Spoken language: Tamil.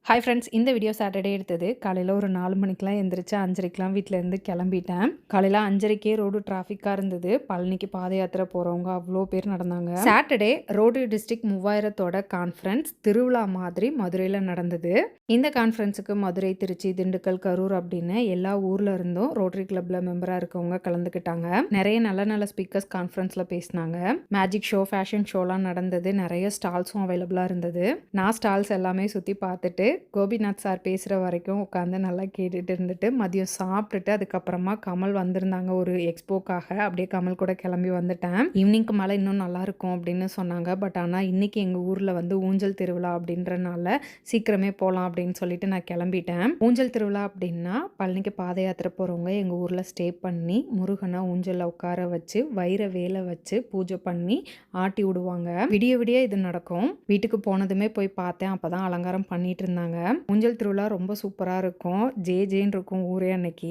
ஹாய் ஃப்ரெண்ட்ஸ், இந்த வீடியோ சாட்டர்டே எடுத்தது. காலையில் ஒரு 4 மணிக்கெலாம் எந்திரிச்சு 5:30க்கெலாம் வீட்டிலேருந்து கிளம்பிட்டேன். காலையில் 5:30க்கே ரோடு டிராஃபிக்காக இருந்தது. பழனிக்கு பாத யாத்திரை போகிறவங்க அவ்வளோ பேர் நடந்தாங்க. சாட்டர்டே ரோடு டிஸ்ட்ரிக்ட் 3000தோட கான்ஃபரன்ஸ் திருவிழா மாதிரி மதுரையில் நடந்தது. இந்த கான்ஃபரன்ஸுக்கு மதுரை, திருச்சி, திண்டுக்கல், கரூர் அப்படின்னு எல்லா ஊரில் இருந்தும் ரோட்டரி கிளப்பில் மெம்பராக இருக்கவங்க கலந்துக்கிட்டாங்க. நிறைய நல்ல நல்ல ஸ்பீக்கர்ஸ் கான்ஃபரன்ஸில் பேசினாங்க. மேஜிக் ஷோ, ஃபேஷன் ஷோலாம் நடந்தது. நிறைய ஸ்டால்ஸும் அவைலபிளாக இருந்தது. நான் ஸ்டால்ஸ் எல்லாமே சுற்றி பார்த்துட்டு கோபிநாத் சார் பேசுகிற வரைக்கும் உட்காந்து நல்லா கேட்டுட்டு இருந்துட்டு மதியம் சாப்பிட்டுட்டு அதுக்கப்புறமா கமல் வந்திருந்தாங்க ஒரு எக்ஸ்போக்காக. அப்படியே கமல் கூட கிளம்பி வந்துட்டேன். ஈவினிங்க்கு மேலே இன்னும் நல்லாயிருக்கும் அப்படின்னு சொன்னாங்க. பட் ஆனால் இன்றைக்கி எங்கள் ஊரில் வந்து ஊஞ்சல் திருவிழா அப்படின்றனால சீக்கிரமே போகலாம் அப்படின்னு சொல்லிட்டு நான் கிளம்பிட்டேன். ஊஞ்சல் திருவிழா அப்படின்னா பழனிக்கு பாத யாத்திரை போகிறவங்க எங்கள் ஊரில் ஸ்டே பண்ணி முருகனை ஊஞ்சலில் உட்கார வச்சு வைர வேலை வச்சு பூஜை பண்ணி ஆட்டி விடுவாங்க. விடிய விடிய இது நடக்கும். வீட்டுக்கு போனதுமே போய் பார்த்தேன். அப்போ தான் அலங்காரம் பண்ணிட்டு இருந்தாங்க. ஊஞ்சல் திருவிழா ரொம்ப சூப்பராக இருக்கும். ஜே ஜேன்னு இருக்கும் ஊரே அன்னைக்கு.